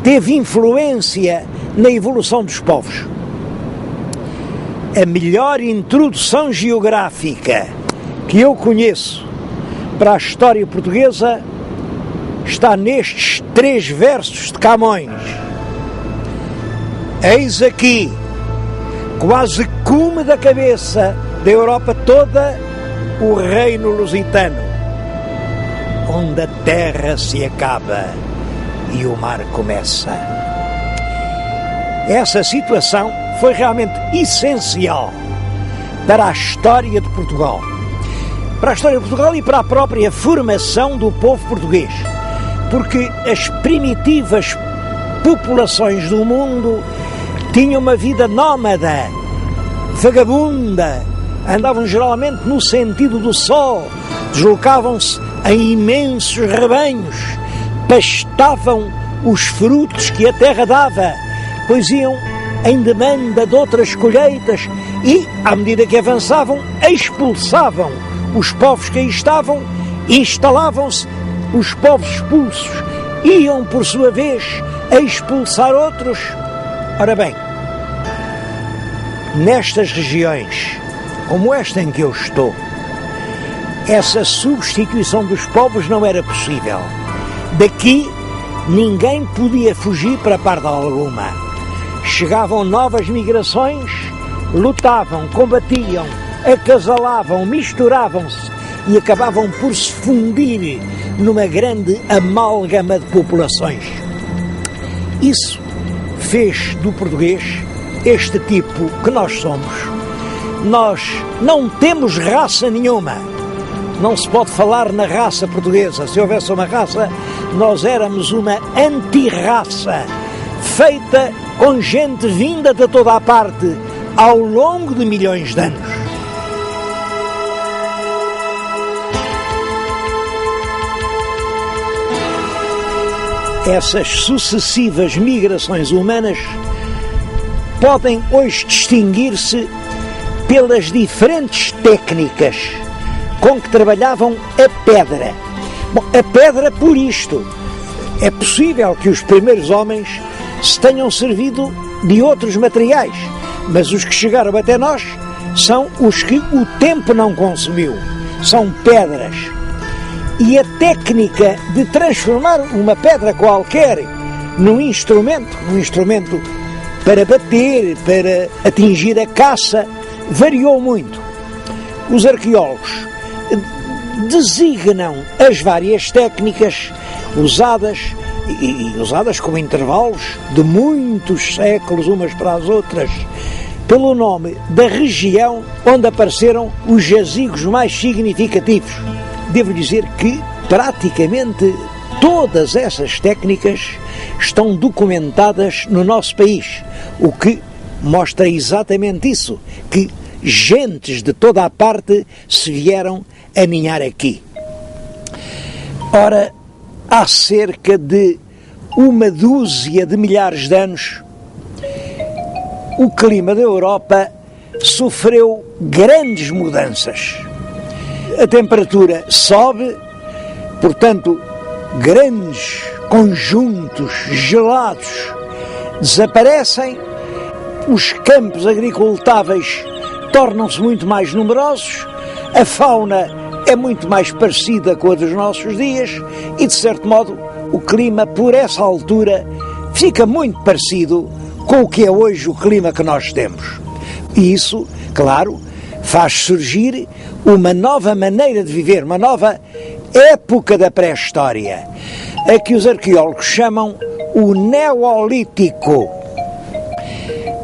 teve influência na evolução dos povos. A melhor introdução geográfica que eu conheço para a história portuguesa está nestes 3 versos de Camões. Eis aqui, quase cume da cabeça da Europa toda, o reino lusitano, onde a terra se acaba e o mar começa. Essa situação foi realmente essencial para a história de Portugal. Para a história de Portugal e para a própria formação do povo português. Porque as primitivas populações do mundo tinham uma vida nómada, vagabunda, andavam geralmente no sentido do sol, deslocavam-se em imensos rebanhos, pastavam os frutos que a terra dava, pois iam em demanda de outras colheitas e, à medida que avançavam, expulsavam os povos que aí estavam, instalavam-se os povos expulsos, iam por sua vez a expulsar outros. Ora bem, nestas regiões, como esta em que eu estou, essa substituição dos povos não era possível. Daqui ninguém podia fugir para parte alguma. Chegavam novas migrações, lutavam, combatiam, acasalavam, misturavam-se e acabavam por se fundir numa grande amálgama de populações. Isso fez do português este tipo que nós somos. Nós não temos raça nenhuma. Não se pode falar na raça portuguesa. Se houvesse uma raça, nós éramos uma antirraça, feita com gente vinda de toda a parte ao longo de milhões de anos. Essas sucessivas migrações humanas podem hoje distinguir-se pelas diferentes técnicas com que trabalhavam a pedra. Bom, a pedra por isto. É possível que os primeiros homens se tenham servido de outros materiais, mas os que chegaram até nós são os que o tempo não consumiu. São pedras. E a técnica de transformar uma pedra qualquer num instrumento para bater, para atingir a caça, variou muito. Os arqueólogos designam as várias técnicas usadas, e usadas com intervalos de muitos séculos umas para as outras, pelo nome da região onde apareceram os jazigos mais significativos. Devo dizer que praticamente todas essas técnicas estão documentadas no nosso país, o que mostra exatamente isso, que gentes de toda a parte se vieram aninhar aqui. Ora, há cerca de 1 de milhares de anos, o clima da Europa sofreu grandes mudanças. A temperatura sobe, portanto, grandes conjuntos gelados desaparecem, os campos agricultáveis tornam-se muito mais numerosos, a fauna é muito mais parecida com a dos nossos dias e, de certo modo, o clima, por essa altura, fica muito parecido com o que é hoje o clima que nós temos. E isso, claro, faz surgir uma nova maneira de viver, uma nova época da pré-história, a que os arqueólogos chamam o Neolítico.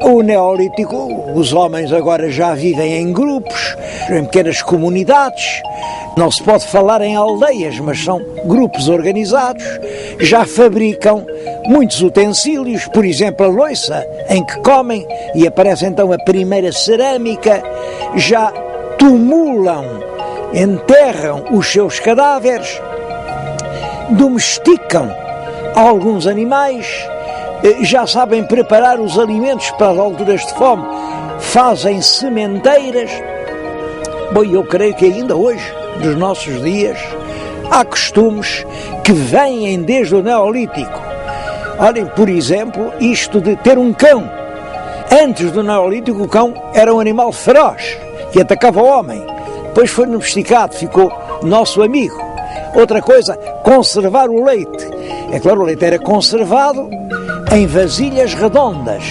O Neolítico, os homens agora já vivem em grupos, em pequenas comunidades, não se pode falar em aldeias, mas são grupos organizados, já fabricam muitos utensílios, por exemplo a louça em que comem, e aparece então a primeira cerâmica, já tumulam, enterram os seus cadáveres, domesticam alguns animais, já sabem preparar os alimentos para as alturas de fome, fazem sementeiras. Bom, eu creio que ainda hoje, nos nossos dias, há costumes que vêm desde o Neolítico. Olhem, por exemplo, isto de ter um cão. Antes do Neolítico, o cão era um animal feroz, que atacava o homem. Depois foi domesticado, ficou nosso amigo. Outra coisa, conservar o leite. É claro, o leite era conservado em vasilhas redondas.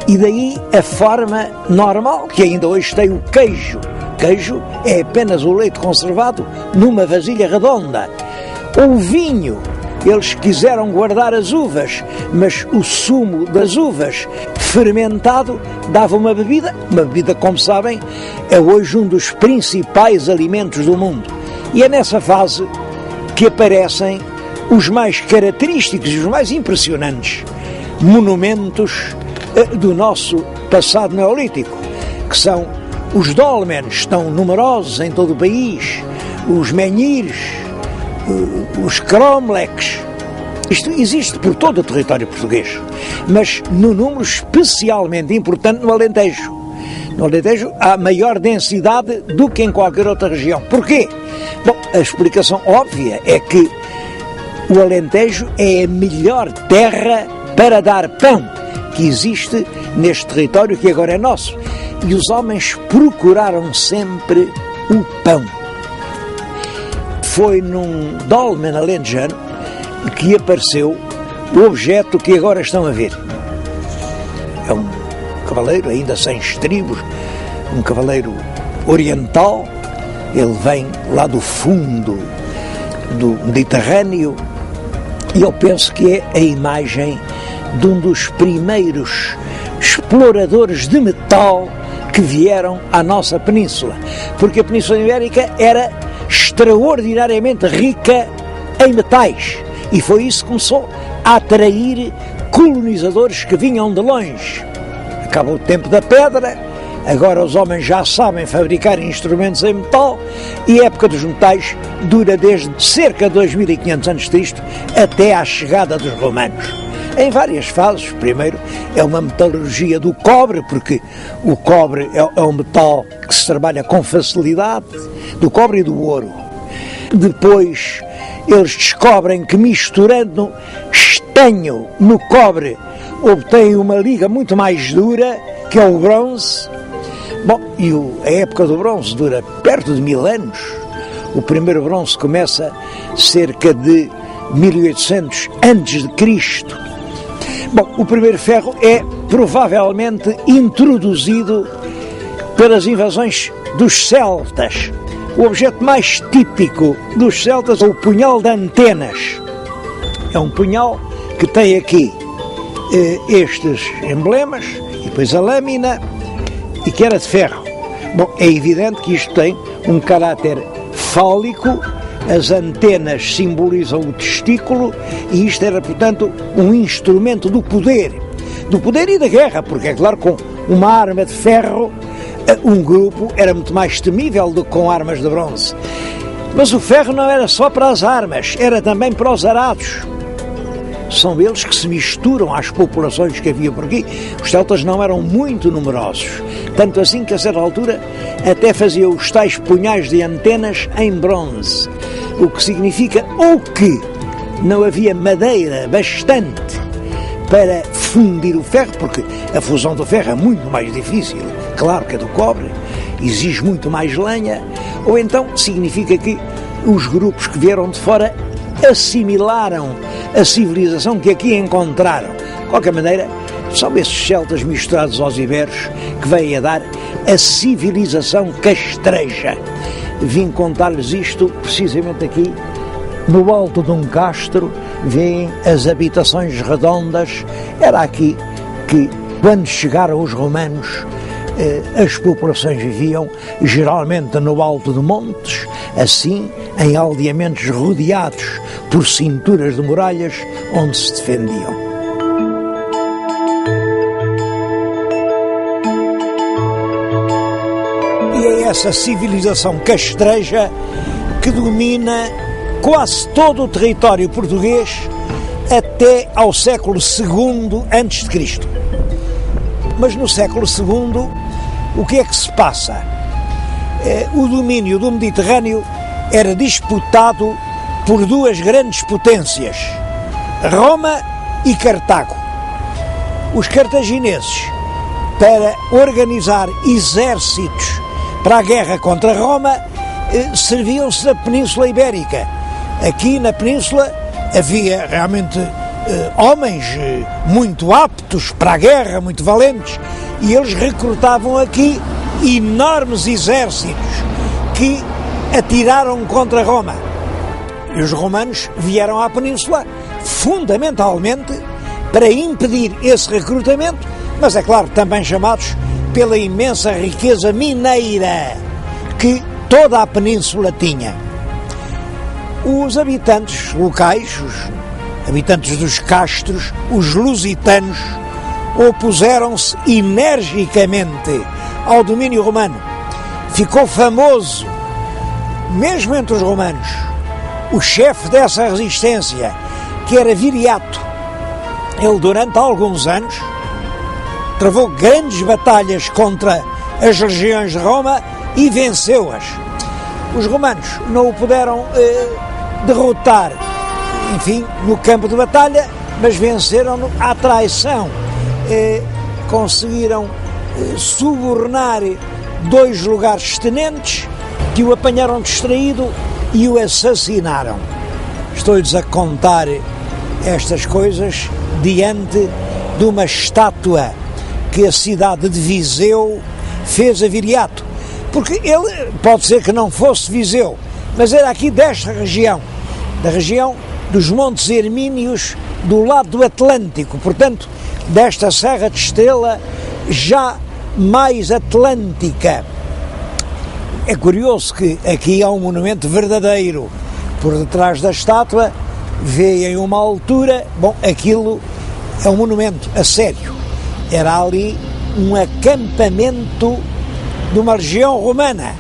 E daí a forma normal, que ainda hoje tem o queijo. Queijo é apenas o leite conservado numa vasilha redonda. O vinho, eles quiseram guardar as uvas, mas o sumo das uvas fermentado dava uma bebida, como sabem, é hoje um dos principais alimentos do mundo. E é nessa fase que aparecem os mais característicos e os mais impressionantes monumentos do nosso passado neolítico, que são os dólmenes, estão numerosos em todo o país, os menhires, os cromlechs. Isto existe por todo o território português, mas no número especialmente importante no Alentejo. No Alentejo há maior densidade do que em qualquer outra região. Porquê? Bom, a explicação óbvia é que o Alentejo é a melhor terra para dar pão que existe neste território que agora é nosso. E os homens procuraram sempre o pão. Foi num dolmen alentejano que apareceu o objeto que agora estão a ver. É um cavaleiro ainda sem estribos, um cavaleiro oriental. Ele vem lá do fundo do Mediterrâneo e eu penso que é a imagem de um dos primeiros exploradores de metal que vieram à nossa península, porque a Península Ibérica era extraordinariamente rica em metais e foi isso que começou a atrair colonizadores que vinham de longe. Acabou o tempo da pedra, agora os homens já sabem fabricar instrumentos em metal e a época dos metais dura desde cerca de 2500 a.C. até à chegada dos romanos. Em várias fases. Primeiro é uma metalurgia do cobre, porque o cobre é um metal que se trabalha com facilidade, do cobre e do ouro. Depois eles descobrem que misturando estanho no cobre obtêm uma liga muito mais dura, que é o bronze. Bom, e a época do bronze dura perto de 1000 anos. O primeiro bronze começa cerca de 1800 a.C. Bom, o primeiro ferro é provavelmente introduzido pelas invasões dos celtas. O objeto mais típico dos celtas é o punhal de antenas. É um punhal que tem aqui estes emblemas e depois a lâmina e que era de ferro. Bom, é evidente que isto tem um caráter fálico. As antenas simbolizam o testículo e isto era, portanto, um instrumento do poder e da guerra, porque é claro, com uma arma de ferro, um grupo era muito mais temível do que com armas de bronze. Mas o ferro não era só para as armas, era também para os arados. São eles que se misturam às populações que havia por aqui. Os celtas não eram muito numerosos, tanto assim que a certa altura até faziam os tais punhais de antenas em bronze, o que significa ou que não havia madeira bastante para fundir o ferro, porque a fusão do ferro é muito mais difícil, claro que a do cobre, exige muito mais lenha, ou então significa que os grupos que vieram de fora assimilaram a civilização que aqui encontraram. De qualquer maneira, são esses celtas misturados aos iberos que vêm a dar a civilização castreja. Vim contar-lhes isto precisamente aqui, no alto de um castro, vêem as habitações redondas. Era aqui que, quando chegaram os romanos, as populações viviam geralmente no alto de montes, assim, em aldeamentos rodeados por cinturas de muralhas onde se defendiam. E é essa civilização castreja que domina quase todo o território português até ao século II a.C. Mas no século II, o que é que se passa? O domínio do Mediterrâneo era disputado por duas grandes potências, Roma e Cartago. Os cartagineses, para organizar exércitos para a guerra contra Roma, serviam-se da Península Ibérica. Aqui na Península havia realmente homens muito aptos para a guerra, muito valentes, e eles recrutavam aqui enormes exércitos que atiraram contra Roma. E os romanos vieram à Península fundamentalmente para impedir esse recrutamento, mas é claro, também chamados pela imensa riqueza mineira que toda a Península tinha. Os habitantes locais, os habitantes dos castros, os lusitanos, opuseram-se energicamente ao domínio romano. Ficou famoso, mesmo entre os romanos, o chefe dessa resistência, que era Viriato. Ele, durante alguns anos, travou grandes batalhas contra as legiões de Roma e venceu-as. Os romanos não o puderam derrotar, enfim, no campo de batalha, mas venceram-no à traição. Conseguiram subornar 2 lugares tenentes que o apanharam distraído e o assassinaram. Estou-lhes a contar estas coisas diante de uma estátua que a cidade de Viseu fez a Viriato, porque ele pode ser que não fosse Viseu, mas era aqui desta região, da região dos Montes Hermínios, do lado do Atlântico, portanto, desta Serra de Estrela já mais atlântica. É curioso que aqui há um monumento verdadeiro. Por detrás da estátua, vê em uma altura, aquilo é um monumento a sério. Era ali um acampamento de uma legião romana.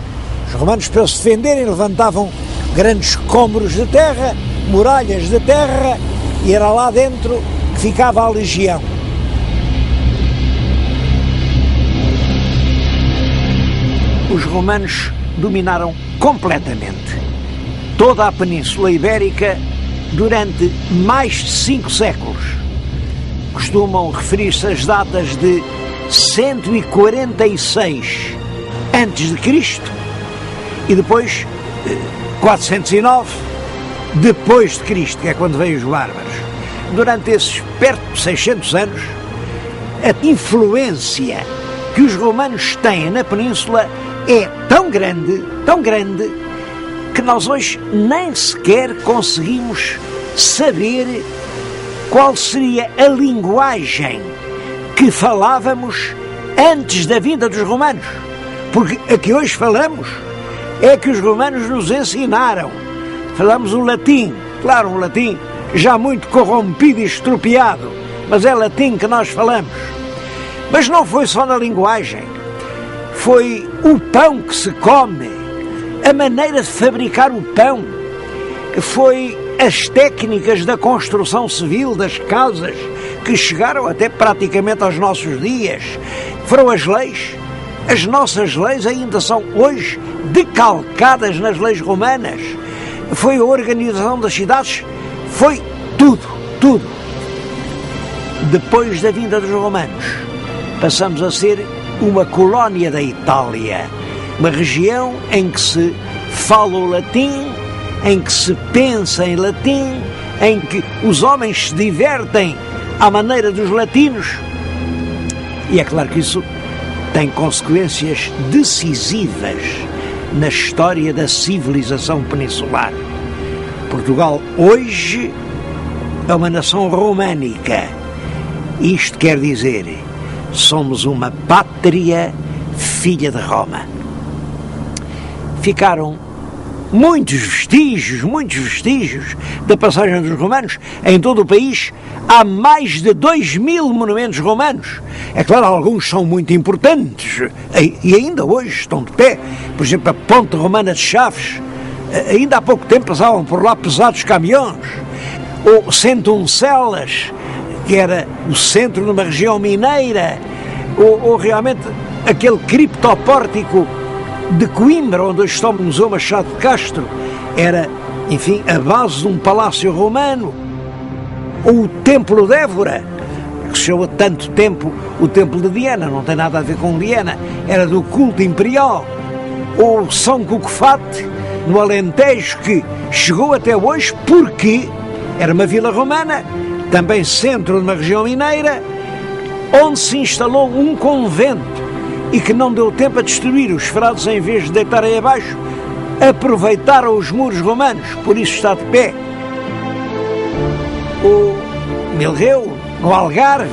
Os romanos, para se defenderem, levantavam grandes cômoros de terra, muralhas de terra, e era lá dentro que ficava a legião. Os romanos dominaram completamente toda a Península Ibérica durante mais de 5 séculos. Costumam referir-se às datas de 146 a.C. e depois 409 depois de Cristo, que é quando veio os bárbaros. Durante esses perto de 600 anos, a influência que os romanos têm na Península é tão grande, que nós hoje nem sequer conseguimos saber qual seria a linguagem que falávamos antes da vinda dos romanos. Porque a que hoje falamos é que os romanos nos ensinaram. Falamos o latim, claro, um latim já muito corrompido e estropiado, mas é latim que nós falamos. Mas não foi só na linguagem. Foi o pão que se come, a maneira de fabricar o pão, foi as técnicas da construção civil das casas que chegaram até praticamente aos nossos dias, foram as leis. As nossas leis ainda são hoje decalcadas nas leis romanas. Foi a organização das cidades, foi tudo. Depois da vinda dos romanos, passamos a ser uma colónia da Itália, uma região em que se fala o latim, em que se pensa em latim, em que os homens se divertem à maneira dos latinos. E é claro que isso tem consequências decisivas na história da civilização peninsular. Portugal hoje é uma nação românica. Isto quer dizer, somos uma pátria filha de Roma. Ficaram muitos vestígios da passagem dos romanos em todo o país. Há mais de 2.000 monumentos romanos. É claro, alguns são muito importantes e ainda hoje estão de pé. Por exemplo, a Ponte Romana de Chaves, ainda há pouco tempo passavam por lá pesados caminhões. Ou Centuncelas, que era o centro de uma região mineira, ou realmente aquele criptopórtico de Coimbra, onde hoje está o Museu Machado de Castro, era, enfim, a base de um palácio romano. ou o Templo de Évora, que se chama tanto tempo o Templo de Diana, não tem nada a ver com Diana, era do culto imperial, ou São Cucufate, no Alentejo, que chegou até hoje porque era uma vila romana, também centro de uma região mineira, onde se instalou um convento e que não deu tempo a destruir. Os frades, em vez de deitarem abaixo, aproveitaram os muros romanos, por isso está de pé. O Milreu, no Algarve.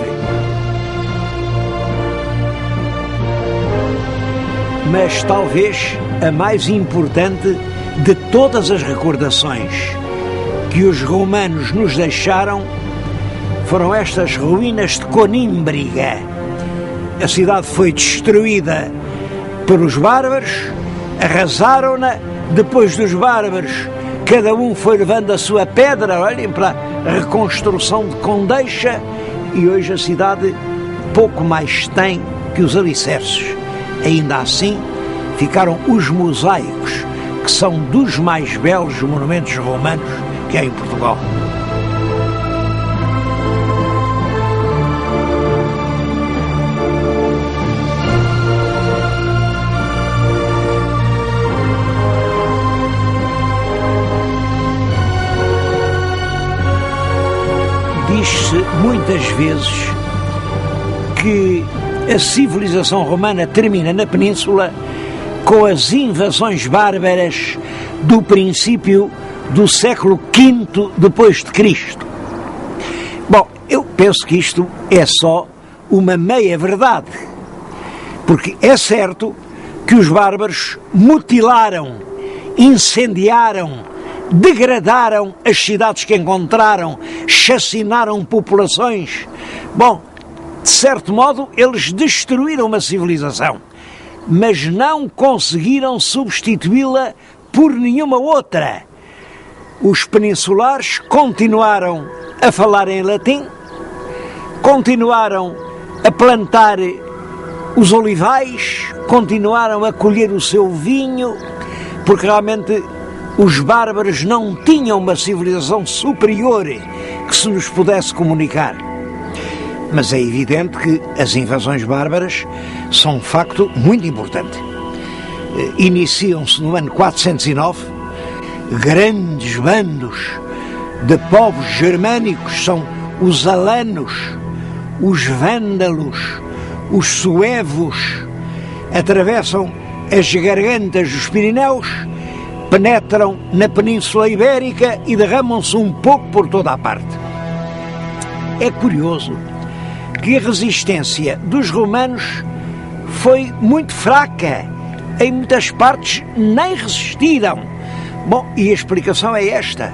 Mas talvez a mais importante de todas as recordações que os romanos nos deixaram foram estas ruínas de Conímbriga. A cidade foi destruída pelos bárbaros, arrasaram-na. Depois dos bárbaros, cada um foi levando a sua pedra, olhem para a reconstrução de Condeixa, e hoje a cidade pouco mais tem que os alicerces. Ainda assim, ficaram os mosaicos, que são dos mais belos monumentos romanos que há em Portugal. Diz-se muitas vezes que a civilização romana termina na Península com as invasões bárbaras do princípio do século V depois de Cristo. Bom, eu penso que isto é só uma meia-verdade, porque é certo que os bárbaros mutilaram, incendiaram, degradaram as cidades que encontraram, chacinaram populações. Bom, de certo modo, eles destruíram uma civilização, mas não conseguiram substituí-la por nenhuma outra. Os peninsulares continuaram a falar em latim, continuaram a plantar os olivais, continuaram a colher o seu vinho, porque realmente os bárbaros não tinham uma civilização superior que se nos pudesse comunicar. Mas é evidente que as invasões bárbaras são um facto muito importante. Iniciam-se no ano 409, grandes bandos de povos germânicos, são os alanos, os vândalos, os suevos, atravessam as gargantas dos Pirineus, penetram na Península Ibérica e derramam-se um pouco por toda a parte. É curioso que a resistência dos romanos foi muito fraca. Em muitas partes nem resistiram. Bom, e a explicação é esta.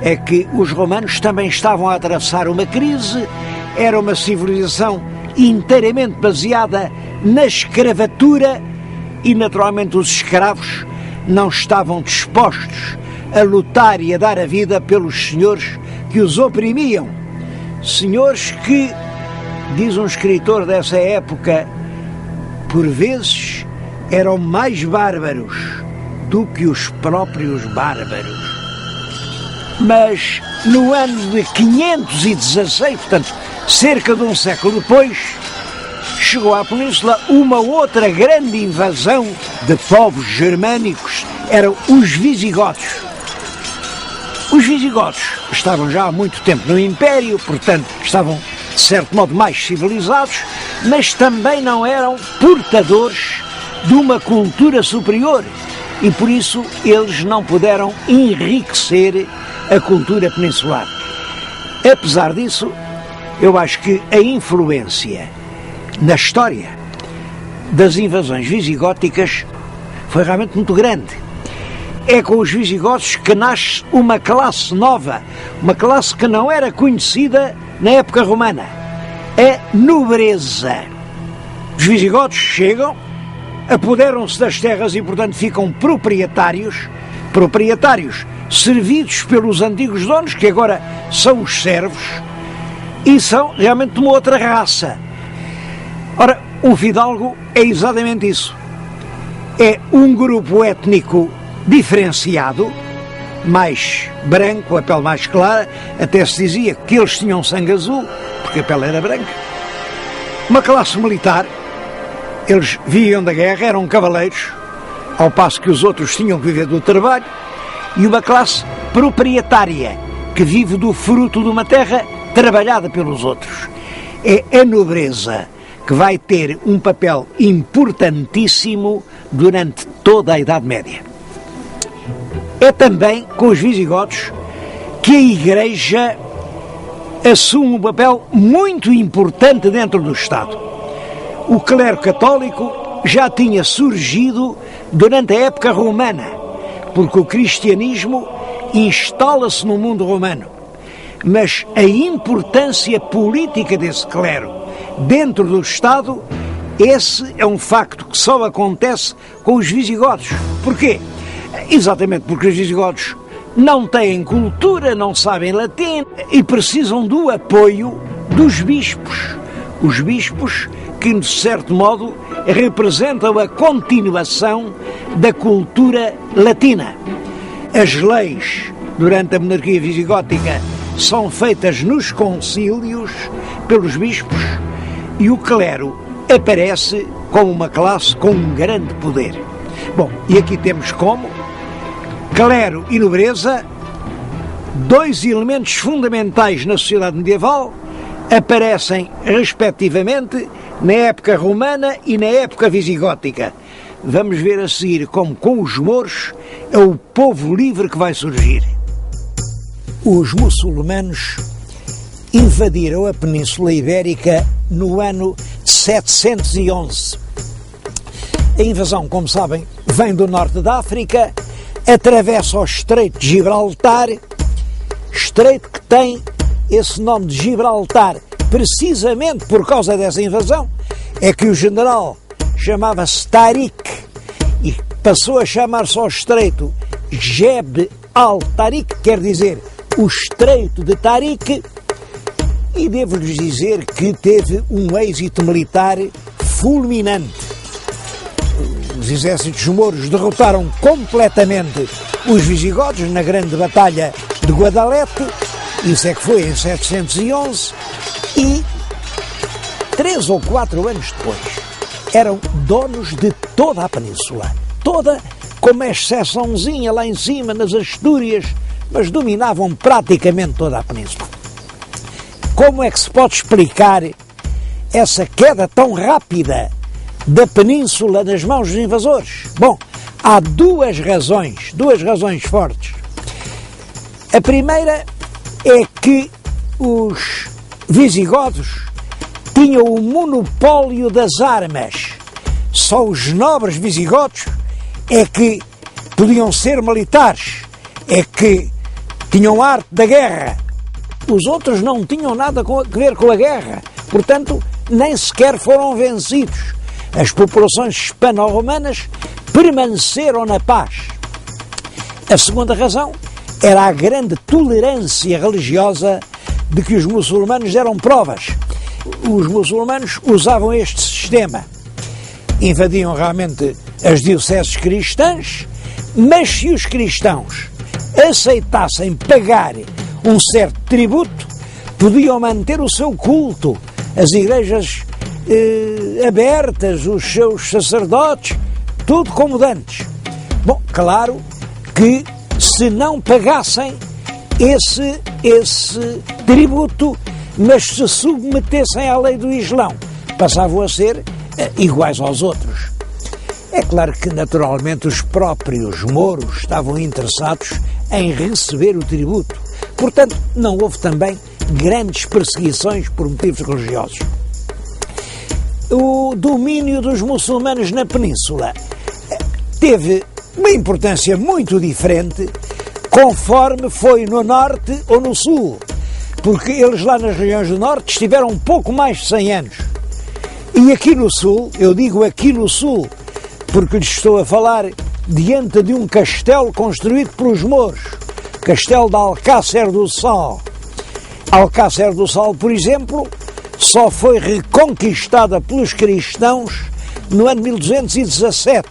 É que os romanos também estavam a atravessar uma crise, era uma civilização inteiramente baseada na escravatura e, naturalmente, os escravos não estavam dispostos a lutar e a dar a vida pelos senhores que os oprimiam. Senhores que, diz um escritor dessa época, por vezes eram mais bárbaros do que os próprios bárbaros. Mas no ano de 516, portanto, cerca de um século depois, chegou à Península uma outra grande invasão de povos germânicos, eram os visigodos. Os visigodos estavam já há muito tempo no Império, portanto, estavam de certo modo mais civilizados, mas também não eram portadores de uma cultura superior e por isso eles não puderam enriquecer a cultura peninsular. Apesar disso, eu acho que a influência na história das invasões visigóticas foi realmente muito grande. É com os visigodos que nasce uma classe nova, uma classe que não era conhecida na época romana, a nobreza. Os visigodos chegam, apoderam-se das terras e, portanto, ficam proprietários, servidos pelos antigos donos, que agora são os servos, e são realmente uma outra raça. Ora, o fidalgo é exatamente isso. É um grupo étnico diferenciado, mais branco, a pele mais clara, até se dizia que eles tinham sangue azul, porque a pele era branca. Uma classe militar, eles vinham da guerra, eram cavaleiros, ao passo que os outros tinham que viver do trabalho, e uma classe proprietária, que vive do fruto de uma terra trabalhada pelos outros. É a nobreza que vai ter um papel importantíssimo durante toda a Idade Média. É também com os visigodos que a Igreja assume um papel muito importante dentro do Estado. O clero católico já tinha surgido durante a época romana, porque o cristianismo instala-se no mundo romano. Mas a importância política desse clero dentro do Estado, esse é um facto que só acontece com os visigodos. Porquê? Exatamente porque os visigodos não têm cultura, não sabem latim e precisam do apoio dos bispos. Os bispos que, de certo modo, representam a continuação da cultura latina. As leis, durante a monarquia visigótica, são feitas nos concílios pelos bispos e o clero aparece como uma classe com um grande poder. Bom, e aqui temos como clero e nobreza, dois elementos fundamentais na sociedade medieval, aparecem respectivamente na época romana e na época visigótica. Vamos ver a seguir como com os mouros é o povo livre que vai surgir. Os muçulmanos invadiram a Península Ibérica no ano 711. A invasão, como sabem, vem do norte da África, atravessa o Estreito de Gibraltar, estreito que tem esse nome de Gibraltar precisamente por causa dessa invasão, é que o general chamava-se Tariq e passou a chamar-se ao estreito Jebel al-Tariq, quer dizer o Estreito de Tariq, e devo-lhes dizer que teve um êxito militar fulminante. Os exércitos mouros derrotaram completamente os visigodos na grande batalha de Guadalete, isso é que foi em 711, e 3 ou 4 anos depois eram donos de toda a península, toda, com uma exceçãozinha lá em cima nas Astúrias, mas dominavam praticamente toda a península. Como é que se pode explicar essa queda tão rápida da península nas mãos dos invasores? Bom, há duas razões fortes. A primeira é que os visigodos tinham o monopólio das armas. Só os nobres visigodos é que podiam ser militares, é que tinham arte da guerra. Os outros não tinham nada a ver com a guerra, portanto, nem sequer foram vencidos. As populações hispano-romanas permaneceram na paz. A segunda razão era a grande tolerância religiosa de que os muçulmanos deram provas. Os muçulmanos usavam este sistema. Invadiam realmente as dioceses cristãs, mas se os cristãos aceitassem pagar um certo tributo, podiam manter o seu culto, as igrejas abertas, os seus sacerdotes, tudo como dantes. Bom, claro que se não pagassem esse tributo, mas se submetessem à lei do Islão, passavam a ser iguais aos outros. É claro que, naturalmente, os próprios mouros estavam interessados em receber o tributo. Portanto, não houve também grandes perseguições por motivos religiosos. O domínio dos muçulmanos na península teve uma importância muito diferente conforme foi no norte ou no sul, porque eles lá nas regiões do norte estiveram um pouco mais de 100 anos. E aqui no sul, eu digo aqui no sul, porque lhes estou a falar diante de um castelo construído pelos mouros, Castelo de Alcácer do Sal. Alcácer do Sal, por exemplo, só foi reconquistada pelos cristãos no ano 1217.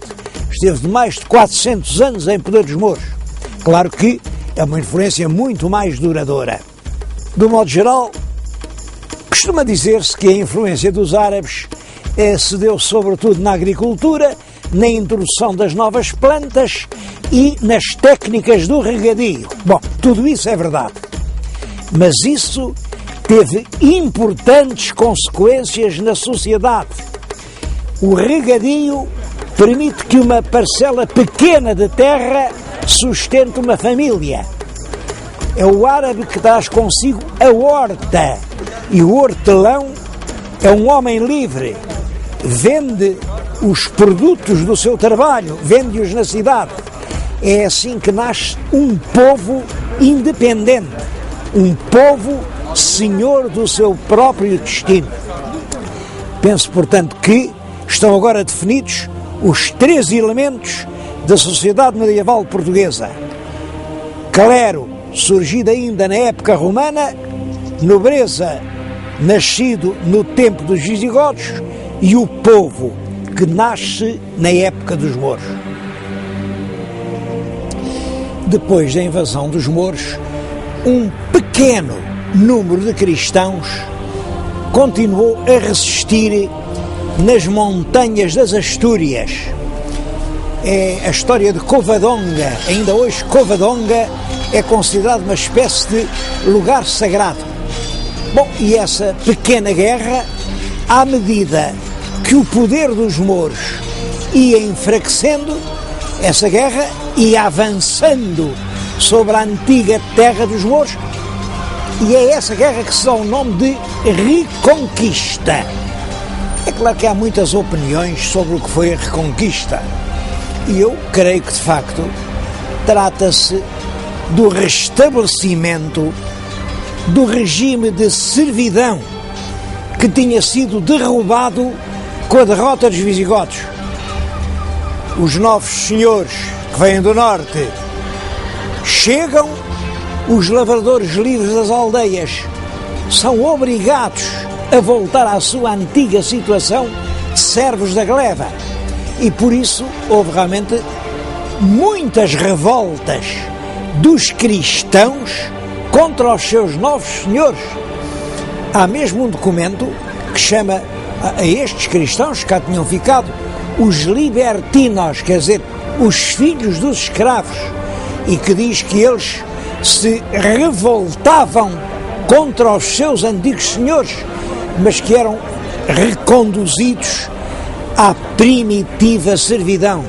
Esteve de mais de 400 anos em poder dos mouros. Claro que É uma influência muito mais duradoura. Do modo geral, costuma dizer-se que a influência dos árabes se deu sobretudo na agricultura, na introdução das novas plantas e nas técnicas do regadio. Bom, tudo isso é verdade. Mas isso teve importantes consequências na sociedade. O regadio permite que uma parcela pequena de terra sustente uma família. É o árabe que traz consigo a horta. E o hortelão é um homem livre. Vende os produtos do seu trabalho, vende-os na cidade. É assim que nasce um povo independente. Um povo senhor do seu próprio destino. Penso, portanto, que estão agora definidos os 3 elementos da sociedade medieval portuguesa. Clero, surgido ainda na época romana, nobreza, nascido no tempo dos visigodos, e o povo, que nasce na época dos mouros. Depois da invasão dos mouros, um pequeno número de cristãos continuou a resistir nas montanhas das Astúrias. É a história de Covadonga. Ainda hoje Covadonga é considerado uma espécie de lugar sagrado. Bom, e essa pequena guerra, à medida que o poder dos mouros ia enfraquecendo, essa guerra ia avançando sobre a antiga terra dos mouros, e é essa guerra que se dá o nome de Reconquista. É claro que há muitas opiniões sobre o que foi a Reconquista, e eu creio que, de facto, trata-se do restabelecimento do regime de servidão que tinha sido derrubado com a derrota dos visigodos. Os novos senhores que vêm do norte chegam, os lavradores livres das aldeias são obrigados a voltar à sua antiga situação de servos da gleba, e por isso houve realmente muitas revoltas dos cristãos contra os seus novos senhores. Há mesmo um documento que chama a estes cristãos que cá tinham ficado os libertinos, quer dizer, os filhos dos escravos, e que diz que eles se revoltavam contra os seus antigos senhores, mas que eram reconduzidos à primitiva servidão,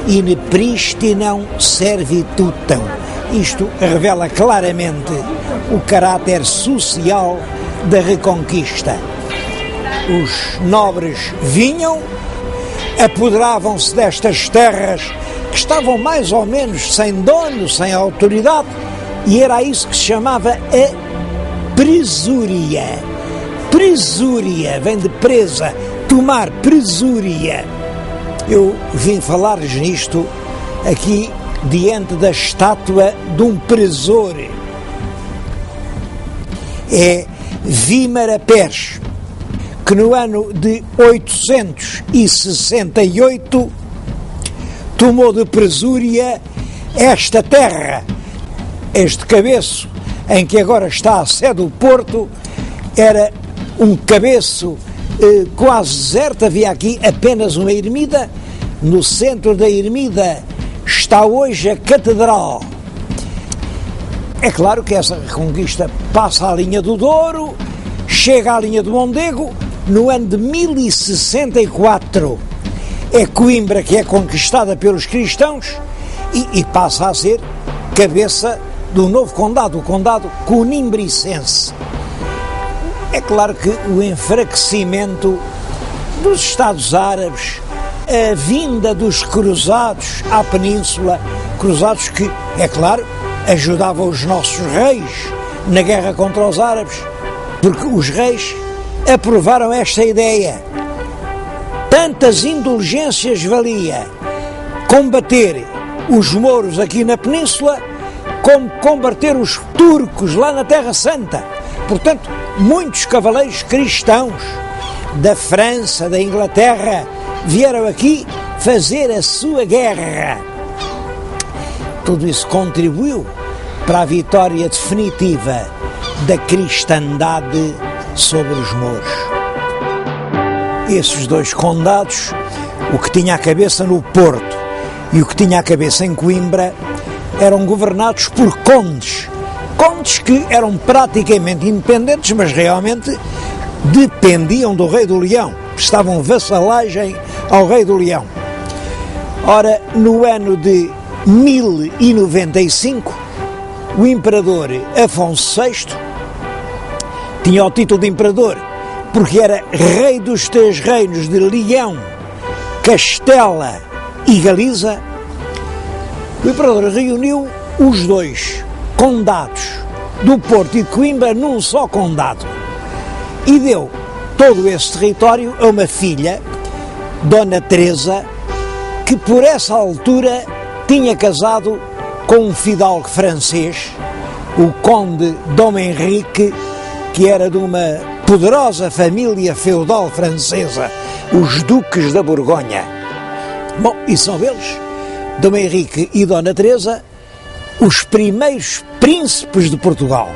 in pristinam servitutem. Isto revela claramente o caráter social da Reconquista. Os nobres vinham, apoderavam-se destas terras que estavam mais ou menos sem dono, sem autoridade, e era isso que se chamava a presúria. Presúria vem de presa, tomar presúria. Eu vim falar-lhes nisto aqui diante da estátua de um presor. É Vímara Pérez, que no ano de 868 tomou de presúria esta terra. Este cabeço, em que agora está a sede do Porto, era um cabeço quase deserto. Havia aqui apenas uma ermida. No centro da ermida está hoje a catedral. É claro que essa reconquista passa a linha do Douro, chega à linha do Mondego. No ano de 1064 é Coimbra que é conquistada pelos cristãos e passa a ser cabeça do novo condado, o condado conimbricense. É claro que o enfraquecimento dos Estados Árabes, a vinda dos cruzados à península, cruzados que, é claro, ajudavam os nossos reis na guerra contra os árabes, porque os reis aprovaram esta ideia. Tantas indulgências valia combater os mouros aqui na península, como combater os turcos lá na Terra Santa. Portanto, muitos cavaleiros cristãos da França, da Inglaterra, vieram aqui fazer a sua guerra. Tudo isso contribuiu para a vitória definitiva da cristandade sobre os mouros. Esses dois condados, o que tinha a cabeça no Porto e o que tinha a cabeça em Coimbra, eram governados por condes. Condes que eram praticamente independentes, mas realmente dependiam do Rei do Leão, prestavam vassalagem ao Rei do Leão. Ora, no ano de 1095, o imperador Afonso VI tinha o título de imperador porque era rei dos três reinos de Leão, Castela e Galiza. O imperador reuniu os dois condados do Porto e de Coimbra num só condado e deu todo esse território a uma filha, Dona Teresa, que por essa altura tinha casado com um fidalgo francês, o conde Dom Henrique, que era de uma poderosa família feudal francesa, os duques da Borgonha. Bom, e são eles, Dom Henrique e Dona Teresa, os primeiros príncipes de Portugal.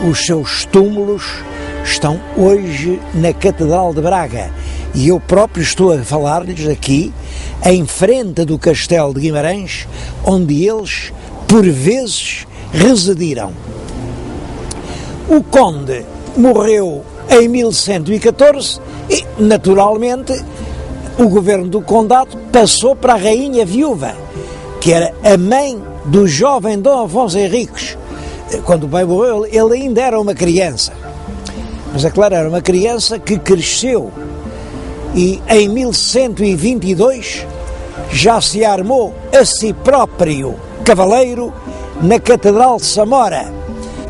Os seus túmulos estão hoje na Catedral de Braga e eu próprio estou a falar-lhes aqui em frente do Castelo de Guimarães, onde eles por vezes residiram. O conde morreu em 1114 e, naturalmente, o governo do condado passou para a rainha viúva, que era a mãe do jovem Dom Afonso Henriques. Quando o pai morreu, ele ainda era uma criança. Mas, é claro, era uma criança que cresceu e, em 1122, já se armou a si próprio cavaleiro na Catedral de Samora.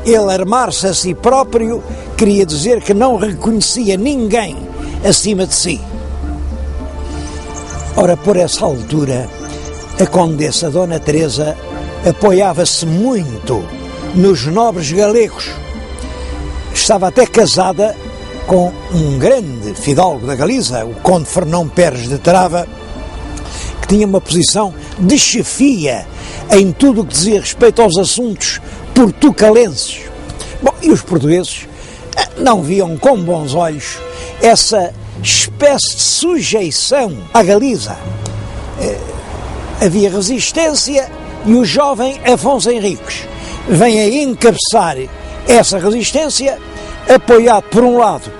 Ele armar-se a si próprio queria dizer que não reconhecia ninguém acima de si. Ora, por essa altura, a condessa Dona Teresa apoiava-se muito nos nobres galegos. Estava até casada com um grande fidalgo da Galiza, o conde Fernão Pérez de Trava, que tinha uma posição de chefia em tudo o que dizia respeito aos assuntos portucalenses. Bom, e os portugueses não viam com bons olhos essa espécie de sujeição à Galiza. Havia resistência e o jovem Afonso Henriques vem a encabeçar essa resistência, apoiado por um lado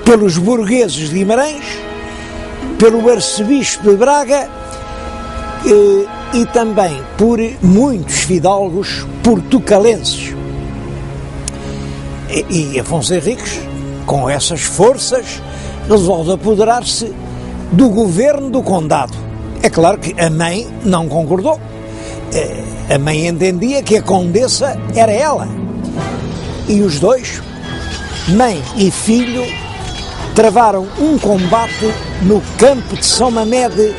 pelos burgueses de Guimarães, pelo arcebispo de Braga e também por muitos fidalgos portucalenses. E Afonso Henriques, com essas forças, resolve apoderar-se do governo do condado. É claro que a mãe não concordou. A mãe entendia que a condessa era ela. E os dois, mãe e filho, travaram um combate no campo de São Mamede,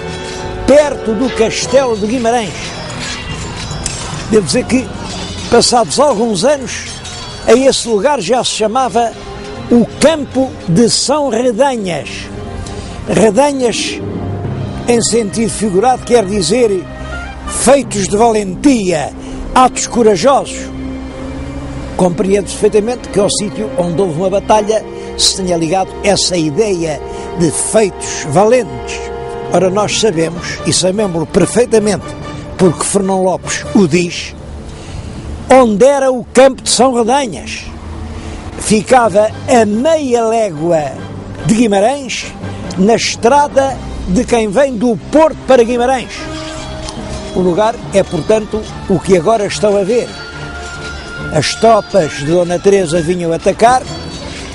perto do Castelo de Guimarães. Devo dizer que, passados alguns anos, a esse lugar já se chamava o Campo de São Redanhas. Redanhas, em sentido figurado, quer dizer feitos de valentia, atos corajosos. Compreendo perfeitamente que ao sítio onde houve uma batalha se tenha ligado essa ideia de feitos valentes. Ora, nós sabemos, e sabemos perfeitamente, porque Fernão Lopes o diz, onde era o campo de São Redanhas. Ficava a meia légua de Guimarães, na estrada de quem vem do Porto para Guimarães. O lugar é, portanto, o que agora estão a ver. As tropas de Dona Teresa vinham atacar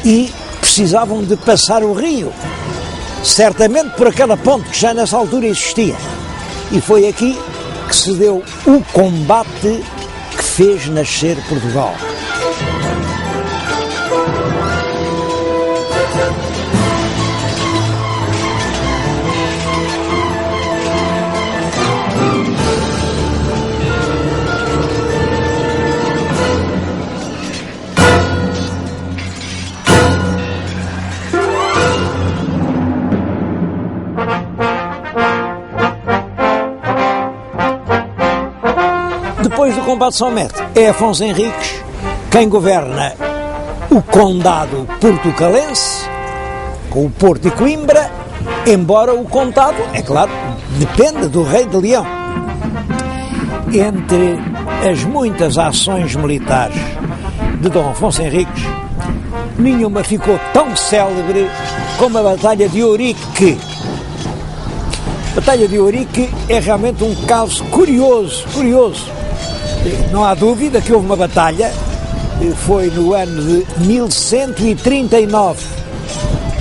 e precisavam de passar o rio, certamente por aquela ponte que já nessa altura existia. E foi aqui que se deu o combate que fez nascer Portugal. Depois do combate de São Mete, é Afonso Henriques quem governa o condado portucalense, com o Porto e Coimbra, embora o condado, é claro, dependa do rei de Leão. Entre as muitas ações militares de Dom Afonso Henriques, nenhuma ficou tão célebre como a Batalha de Ourique. A Batalha de Ourique é realmente um caso curioso. Não há dúvida que houve uma batalha, foi no ano de 1139,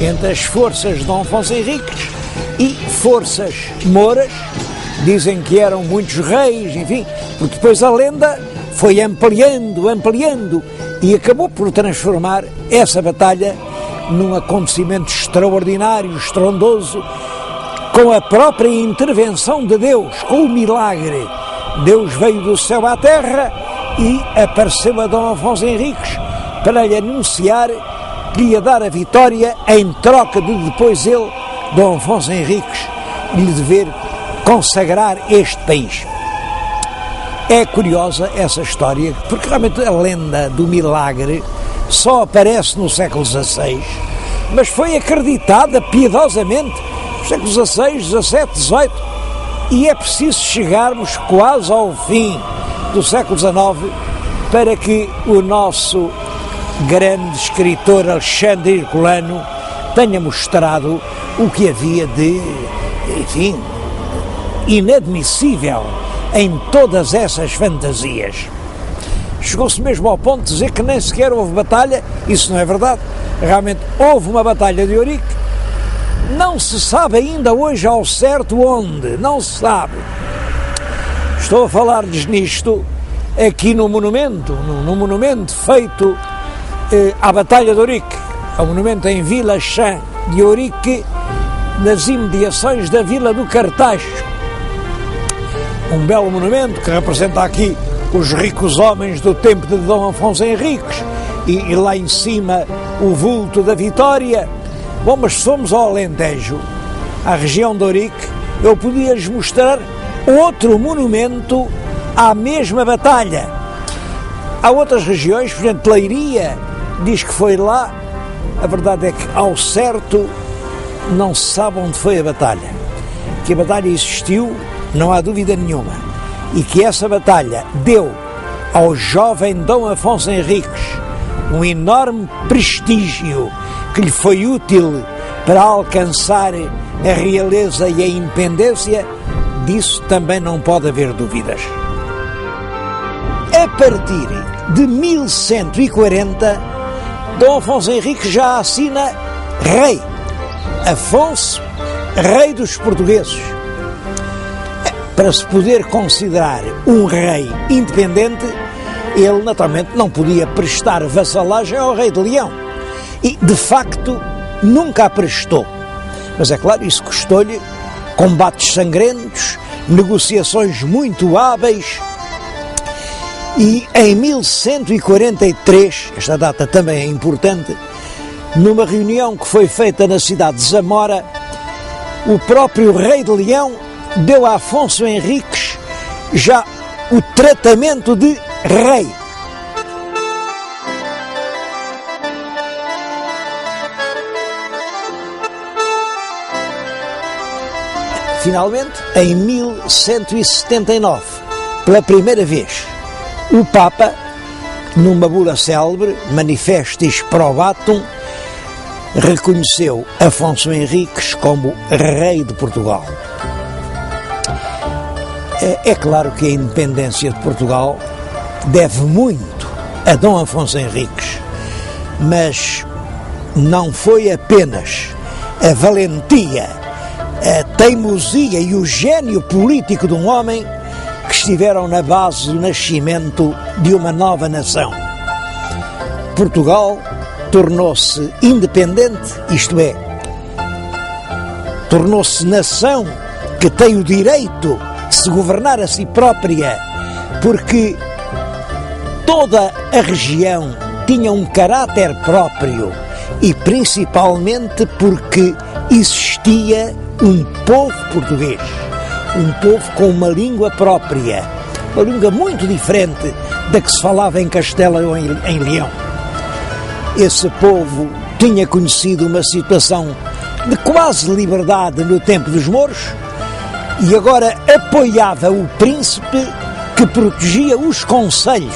entre as forças de Dom Afonso Henriques e forças mouras. Dizem que eram muitos reis, enfim, porque depois a lenda foi ampliando e acabou por transformar essa batalha num acontecimento extraordinário, estrondoso, com a própria intervenção de Deus, com o milagre. Deus veio do céu à terra e apareceu a Dom Afonso Henriques para lhe anunciar que ia dar a vitória em troca de depois ele, Dom Afonso Henriques, lhe dever consagrar este país. É curiosa essa história, porque realmente a lenda do milagre só aparece no século XVI, mas foi acreditada piedosamente nos séculos XVI, XVII, XVIII, e é preciso chegarmos quase ao fim do século XIX para que o nosso grande escritor Alexandre Herculano tenha mostrado o que havia de, enfim, inadmissível em todas essas fantasias. Chegou-se mesmo ao ponto de dizer que nem sequer houve batalha. Isso não é verdade. Realmente houve uma batalha de Ourique. Não se sabe ainda hoje ao certo onde, não se sabe. Estou a falar-lhes nisto aqui no monumento feito à Batalha de Ourique, ao monumento em Vila Chã de Ourique, nas imediações da Vila do Cartacho. Um belo monumento que representa aqui os ricos homens do tempo de Dom Afonso Henriques e lá em cima o vulto da Vitória. Bom, mas se fomos ao Alentejo, à região de Ourique, eu podia-lhes mostrar outro monumento à mesma batalha. Há outras regiões, por exemplo, Leiria diz que foi lá. A verdade é que, ao certo, não se sabe onde foi a batalha. Que a batalha existiu, não há dúvida nenhuma, e que essa batalha deu ao jovem Dom Afonso Henriques um enorme prestígio que lhe foi útil para alcançar a realeza e a independência. Disso também não pode haver dúvidas. A partir de 1140, Dom Afonso Henriques já assina rei. Afonso, rei dos portugueses. Para se poder considerar um rei independente, ele naturalmente não podia prestar vassalagem ao rei de Leão. E, de facto, nunca a prestou. Mas é claro, isso custou-lhe combates sangrentos, negociações muito hábeis. E em 1143, esta data também é importante, numa reunião que foi feita na cidade de Zamora, o próprio rei de Leão deu a Afonso Henriques já o tratamento de rei. Finalmente, em 1179, pela primeira vez, o Papa, numa bula célebre, Manifestis Probatum, reconheceu Afonso Henriques como rei de Portugal. É claro que a independência de Portugal deve muito a Dom Afonso Henriques, mas não foi apenas a valentia, a teimosia e o gênio político de um homem que estiveram na base do nascimento de uma nova nação. Portugal tornou-se independente, isto é, tornou-se nação que tem o direito de se governar a si própria, porque toda a região tinha um caráter próprio e principalmente porque existia um povo português, um povo com uma língua própria, uma língua muito diferente da que se falava em Castela ou em Leão. Esse povo tinha conhecido uma situação de quase liberdade no tempo dos mouros e agora apoiava o príncipe que protegia os concelhos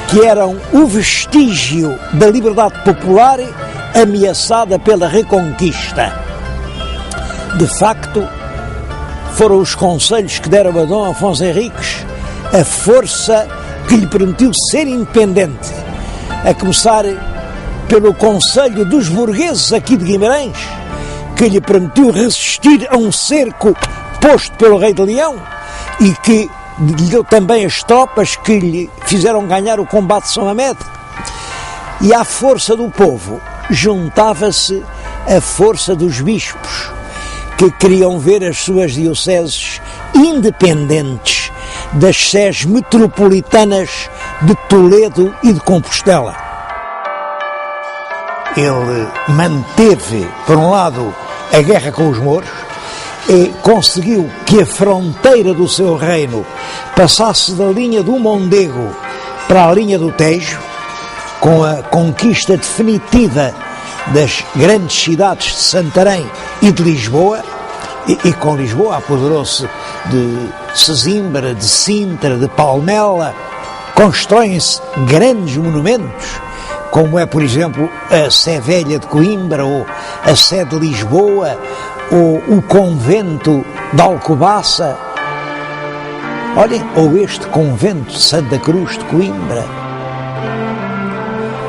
que eram o vestígio da liberdade popular ameaçada pela Reconquista. De facto, foram os concelhos que deram a Dom Afonso Henriques a força que lhe permitiu ser independente, a começar pelo Conselho dos Burgueses aqui de Guimarães, que lhe permitiu resistir a um cerco posto pelo rei de Leão e que lhe deu também as tropas que lhe fizeram ganhar o combate de São Mamede. E à força do povo juntava-se a força dos bispos, que queriam ver as suas dioceses independentes das sés metropolitanas de Toledo e de Compostela. Ele manteve, por um lado, a guerra com os mouros e conseguiu que a fronteira do seu reino passasse da linha do Mondego para a linha do Tejo, com a conquista definitiva das grandes cidades de Santarém e de Lisboa, e com Lisboa apoderou-se de Sesimbra, de Sintra, de Palmela. Constroem-se grandes monumentos, como é, por exemplo, a Sé Velha de Coimbra, ou a Sé de Lisboa, ou o convento de Alcobaça. Olhem, ou este convento de Santa Cruz de Coimbra,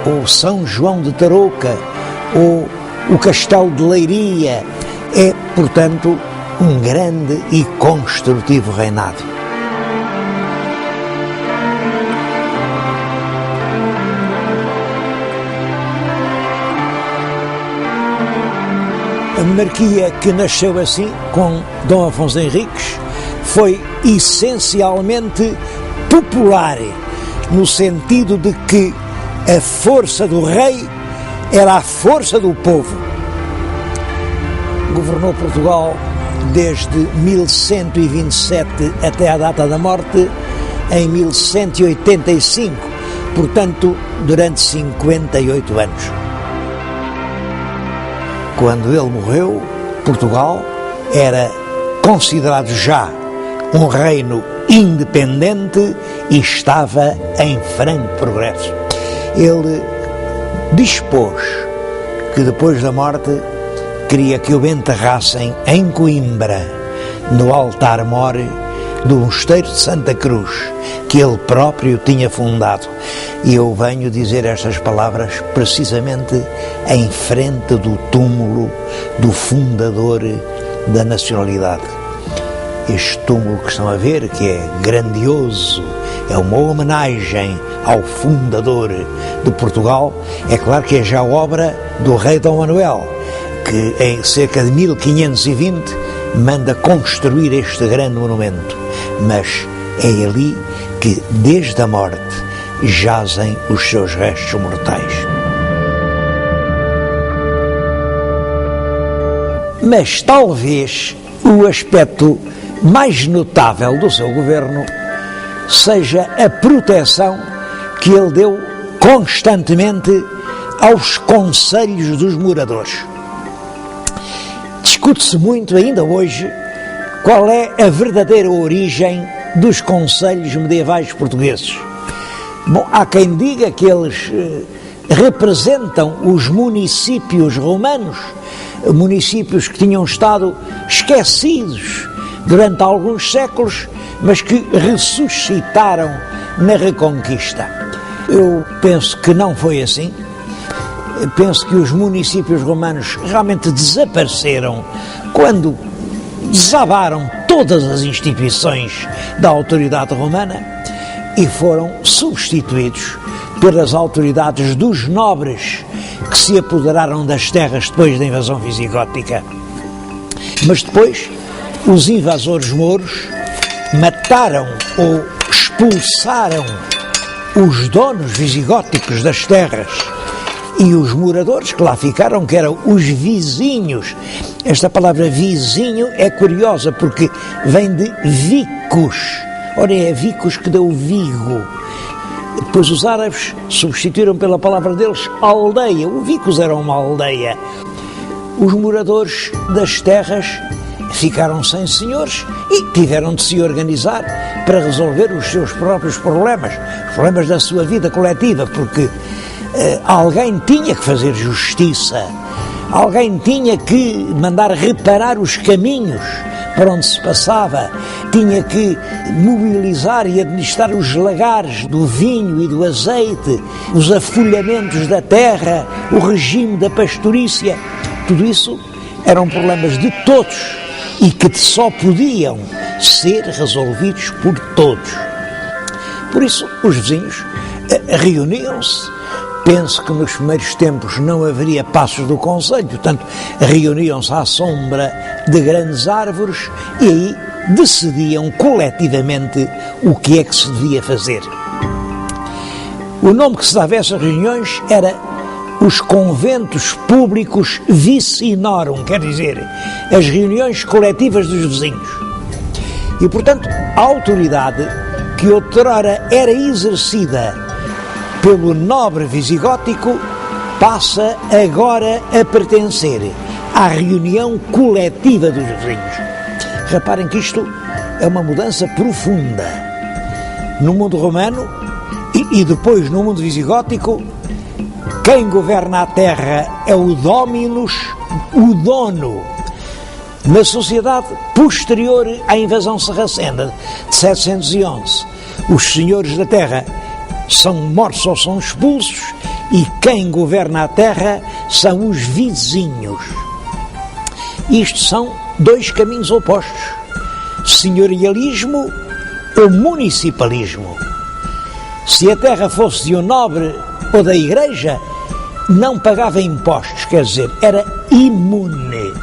ou São João de Tarouca, ou o Castelo de Leiria. É, portanto, um grande e construtivo reinado. A monarquia que nasceu assim, com Dom Afonso Henriques, foi essencialmente popular, no sentido de que a força do rei era a força do povo. Governou Portugal desde 1127 até a data da morte, em 1185, portanto, durante 58 anos. Quando ele morreu, Portugal era considerado já um reino independente e estava em franco progresso. Ele dispôs que depois da morte queria que o enterrassem em Coimbra, no altar-mor do mosteiro de Santa Cruz, que ele próprio tinha fundado. E eu venho dizer estas palavras precisamente em frente do túmulo do fundador da nacionalidade. Este túmulo que estão a ver, que é grandioso, é uma homenagem ao fundador de Portugal. É claro que é já obra do rei Dom Manuel, que em cerca de 1520 manda construir este grande monumento, mas é ali que, desde a morte, jazem os seus restos mortais. Mas talvez o aspecto mais notável do seu governo seja a proteção que ele deu constantemente aos concelhos dos moradores. Discute-se muito ainda hoje qual é a verdadeira origem dos concelhos medievais portugueses. Bom, há quem diga que eles representam os municípios romanos, municípios que tinham estado esquecidos durante alguns séculos, mas que ressuscitaram na Reconquista. Eu penso que não foi assim. Penso que os municípios romanos realmente desapareceram quando desabaram todas as instituições da autoridade romana e foram substituídos pelas autoridades dos nobres que se apoderaram das terras depois da invasão visigótica. Mas depois, os invasores mouros mataram ou expulsaram os donos visigóticos das terras E os moradores que lá ficaram, que eram os vizinhos. Esta palavra vizinho é curiosa porque vem de vicus. Ora, é vicus que deu Vigo. Depois os árabes substituíram pela palavra deles aldeia. O vicus era uma aldeia. Os moradores das terras ficaram sem senhores e tiveram de se organizar para resolver os seus próprios problemas, os problemas da sua vida coletiva, porque alguém tinha que fazer justiça, alguém tinha que mandar reparar os caminhos para onde se passava, tinha que mobilizar e administrar os lagares do vinho e do azeite, os afolhamentos da terra, o regime da pastorícia. Tudo isso eram problemas de todos e que só podiam ser resolvidos por todos. Por isso, os vizinhos reuniam-se. Penso que nos primeiros tempos não haveria passos do concelho, portanto, reuniam-se à sombra de grandes árvores e aí decidiam coletivamente o que é que se devia fazer. O nome que se dava a essas reuniões era os conventos públicos vicinorum, quer dizer, as reuniões coletivas dos vizinhos. E, portanto, a autoridade que outrora era exercida pelo nobre visigótico passa agora a pertencer à reunião coletiva dos vizinhos. Reparem que isto é uma mudança profunda. No mundo romano e depois no mundo visigótico, quem governa a terra é o dominus, o dono. Na sociedade posterior à invasão sarracena de 711, os senhores da terra são mortos ou são expulsos e quem governa a terra são os vizinhos. Isto são dois caminhos opostos: senhorialismo ou municipalismo. Se a terra fosse de um nobre ou da igreja, não pagava impostos, quer dizer, era imune.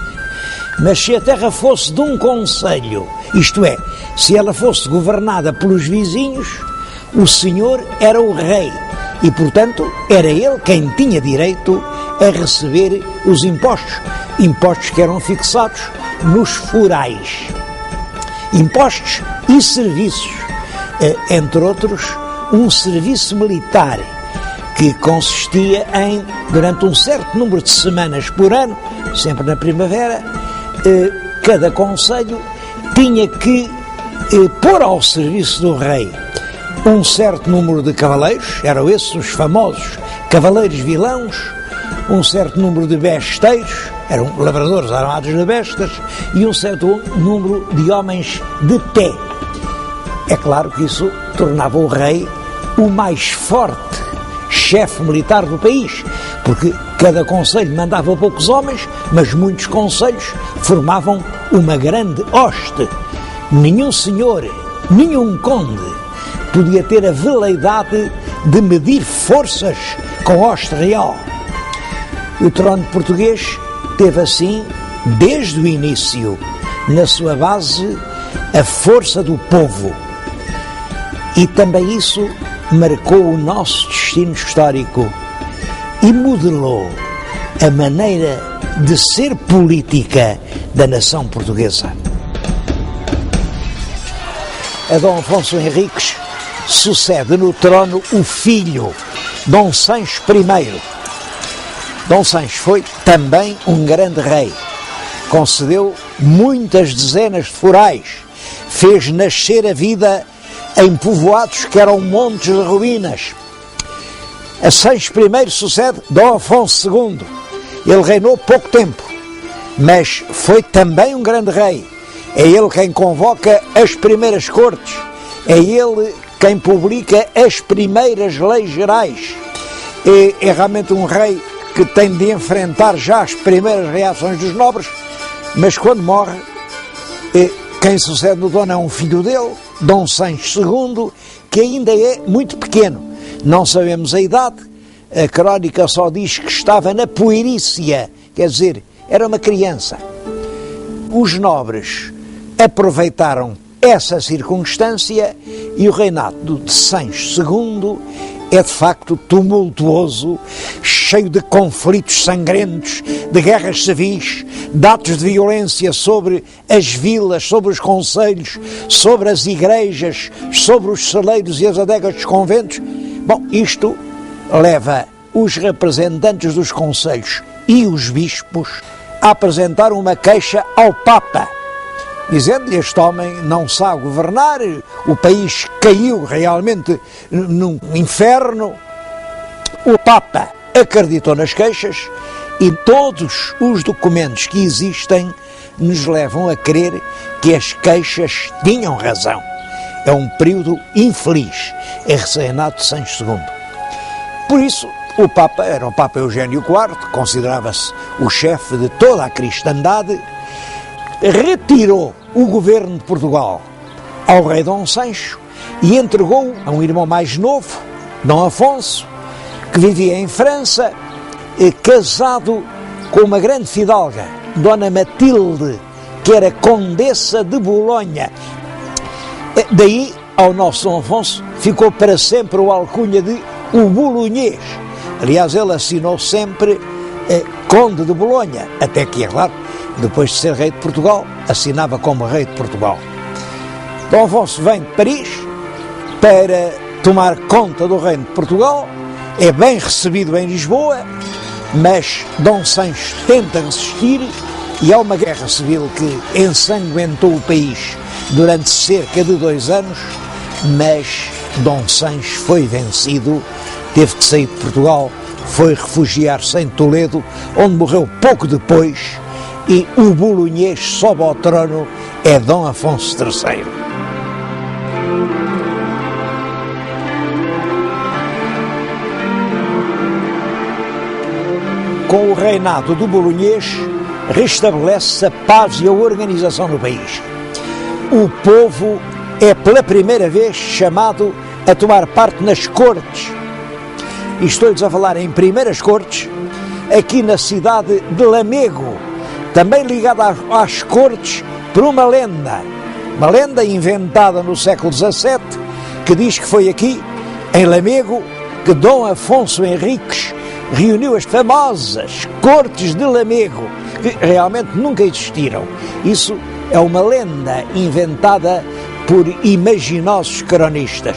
Mas se a terra fosse de um concelho, isto é, se ela fosse governada pelos vizinhos, o senhor era o rei e, portanto, era ele quem tinha direito a receber os impostos que eram fixados nos forais. Impostos e serviços, entre outros, um serviço militar que consistia em, durante um certo número de semanas por ano, sempre na primavera, cada concelho tinha que pôr ao serviço do rei um certo número de cavaleiros, eram esses os famosos cavaleiros vilãos, um certo número de besteiros, eram lavradores armados de bestas, e um certo número de homens de pé. É claro que isso tornava o rei o mais forte chefe militar do país, porque cada concelho mandava poucos homens, mas muitos concelhos formavam uma grande hoste. Nenhum senhor, nenhum conde podia ter a veleidade de medir forças com hoste real. O trono português teve assim, desde o início, na sua base, a força do povo. E também isso marcou o nosso destino histórico e modelou a maneira de ser política da nação portuguesa. A Dom Afonso Henriques sucede no trono o filho, Dom Sancho I. Dom Sancho foi também um grande rei. Concedeu muitas dezenas de forais, fez nascer a vida em povoados que eram montes de ruínas. A Sancho I sucede Dom Afonso II. Ele reinou pouco tempo, mas foi também um grande rei. É ele quem convoca as primeiras cortes, é ele quem publica as primeiras leis gerais. É realmente um rei que tem de enfrentar já as primeiras reações dos nobres, mas quando morre, quem sucede no trono é um filho dele, Dom Sancho II, que ainda é muito pequeno. Não sabemos a idade, a crónica só diz que estava na puerícia, quer dizer, era uma criança. Os nobres aproveitaram essa circunstância e o reinado de Sancho II é de facto tumultuoso, cheio de conflitos sangrentos, de guerras civis, de atos de violência sobre as vilas, sobre os concelhos, sobre as igrejas, sobre os celeiros e as adegas dos conventos. Bom, isto leva os representantes dos concelhos e os bispos a apresentar uma queixa ao Papa, dizendo-lhe: este homem não sabe governar, o país caiu realmente num inferno. O Papa acreditou nas queixas e todos os documentos que existem nos levam a crer que as queixas tinham razão. É um período infeliz, é reinado de Sancho II. Por isso, o Papa era o Papa Eugênio IV, considerava-se o chefe de toda a cristandade, retirou o governo de Portugal ao rei Dom Sancho e entregou-o a um irmão mais novo, Dom Afonso, que vivia em França, casado com uma grande fidalga, Dona Matilde, que era condessa de Bolonha. Daí, ao nosso Dom Afonso, ficou para sempre o alcunha de o Bolonhês. Aliás, ele assinou sempre Conde de Bolonha, até que, é claro, depois de ser rei de Portugal, assinava como rei de Portugal. Dom Afonso vem de Paris para tomar conta do reino de Portugal, é bem recebido em Lisboa, mas Dom Sancho tenta resistir e há uma guerra civil que ensanguentou o país durante cerca de 2 anos, mas Dom Sancho foi vencido, teve que sair de Portugal, foi refugiar-se em Toledo, onde morreu pouco depois, e o bolonhês sobe ao trono, é Dom Afonso III. Com o reinado do bolonhês, restabelece-se a paz e a organização no país. O povo é pela primeira vez chamado a tomar parte nas cortes. E estou-lhes a falar em primeiras cortes, aqui na cidade de Lamego, também ligada às cortes por uma lenda inventada no século XVII, que diz que foi aqui, em Lamego, que Dom Afonso Henriques reuniu as famosas cortes de Lamego, que realmente nunca existiram. Isso é uma lenda inventada por imaginosos cronistas.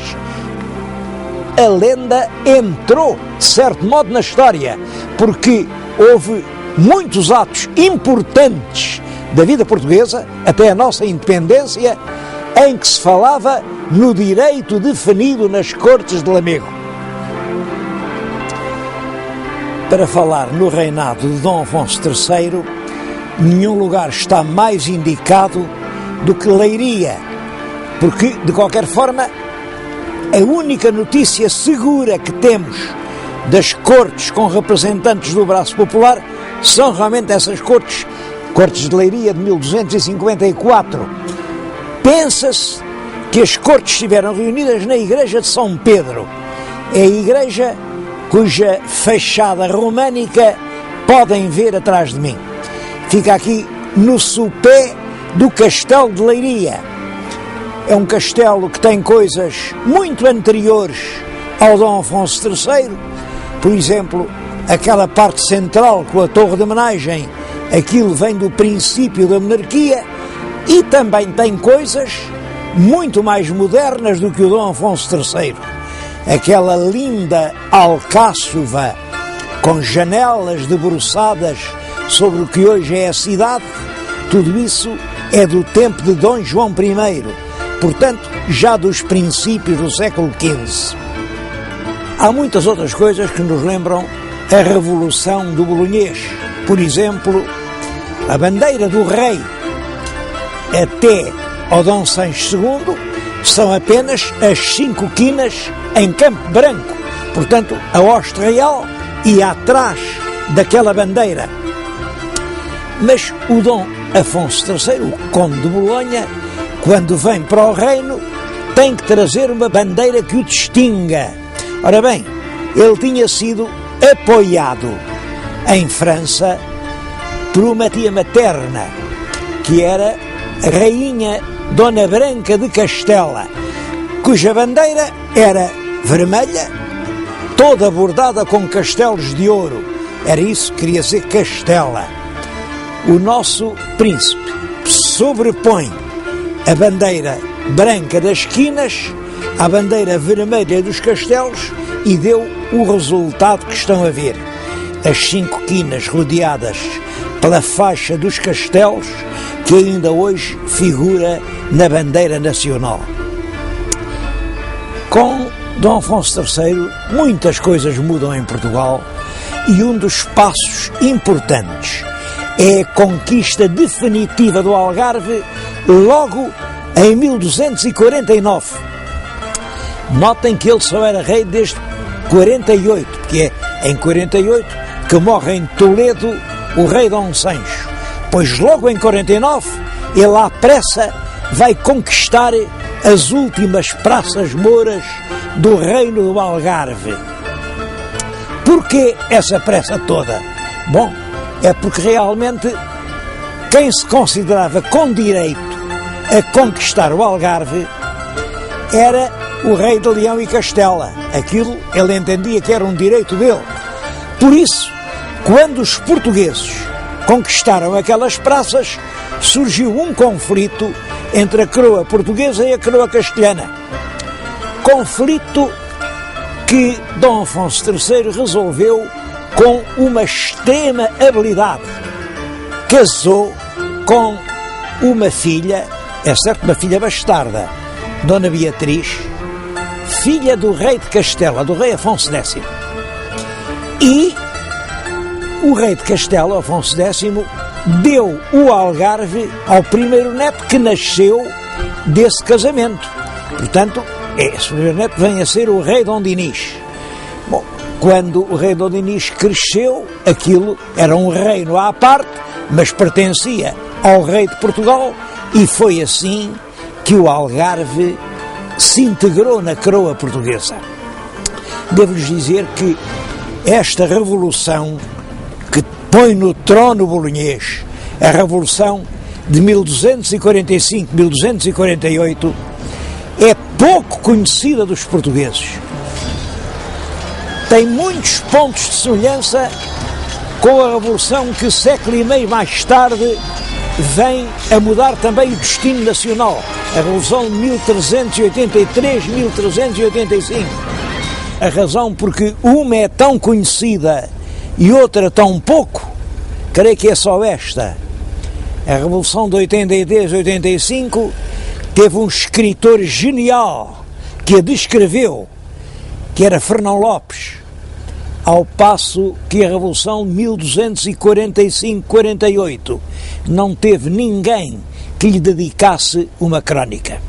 A lenda entrou, de certo modo, na história, porque houve muitos atos importantes da vida portuguesa, até a nossa independência, em que se falava no direito definido nas cortes de Lamego. Para falar no reinado de Dom Afonso III, nenhum lugar está mais indicado do que Leiria, porque, de qualquer forma, a única notícia segura que temos das cortes com representantes do braço popular são realmente essas cortes de Leiria de 1254. Pensa-se que as cortes estiveram reunidas na igreja de São Pedro, é a igreja cuja fachada românica podem ver atrás de mim. Fica aqui no sopé do Castelo de Leiria. É um castelo que tem coisas muito anteriores ao Dom Afonso III, por exemplo, aquela parte central com a torre de homenagem, aquilo vem do princípio da monarquia, e também tem coisas muito mais modernas do que o Dom Afonso III. Aquela linda alcáçova com janelas debruçadas sobre o que hoje é a cidade, tudo isso é do tempo de Dom João I, portanto, já dos princípios do século XV. Há muitas outras coisas que nos lembram a Revolução do Bolonhês. Por exemplo, a bandeira do rei até ao Dom Sancho II são apenas as 5 quinas em Campo Branco. Portanto, a hoste real ia atrás daquela bandeira. Mas o Dom Afonso III, o Conde de Bolonha, quando vem para o reino, tem que trazer uma bandeira que o distinga. Ora bem, ele tinha sido apoiado em França por uma tia materna, que era a rainha Dona Branca de Castela, cuja bandeira era vermelha toda bordada com castelos de ouro. Era isso que queria dizer Castela. O nosso príncipe sobrepõe a bandeira branca das esquinas à bandeira vermelha dos castelos e deu o resultado que estão a ver. As 5 quinas rodeadas pela faixa dos castelos, que ainda hoje figura na bandeira nacional. Com Dom Afonso III, muitas coisas mudam em Portugal e um dos passos importantes é a conquista definitiva do Algarve logo em 1249. Notem que ele só era rei desde 48, porque é em 48 que morre em Toledo o rei Dom Sancho. Pois logo em 49 ele à pressa vai conquistar as últimas praças mouras do reino do Algarve. Porquê essa pressa toda? Bom, é porque realmente quem se considerava com direito a conquistar o Algarve era o rei de Leão e Castela. Aquilo ele entendia que era um direito dele. Por isso, quando os portugueses conquistaram aquelas praças, surgiu um conflito entre a coroa portuguesa e a coroa castelhana. Conflito que Dom Afonso III resolveu com uma extrema habilidade. Casou com uma filha, é certo, uma filha bastarda, Dona Beatriz, filha do rei de Castela, do rei Afonso X. E o rei de Castela, Afonso X, deu o Algarve ao primeiro neto que nasceu desse casamento. Portanto, esse primeiro neto vem a ser o rei Dom Dinis. Bom, quando o rei Dom Dinis cresceu, aquilo era um reino à parte, mas pertencia ao rei de Portugal, e foi assim que o Algarve se integrou na coroa portuguesa. Devo-lhes dizer que esta revolução que põe no trono bolonhês, a revolução de 1245-1248, é pouco conhecida dos portugueses. Tem muitos pontos de semelhança com a revolução que século e meio mais tarde vem a mudar também o destino nacional, a revolução de 1383-1385. A razão porque uma é tão conhecida e outra tão pouco, creio que é só esta. A revolução de 83-85 teve um escritor genial que a descreveu, que era Fernão Lopes, ao passo que a revolução de 1245-48 não teve ninguém que lhe dedicasse uma crónica.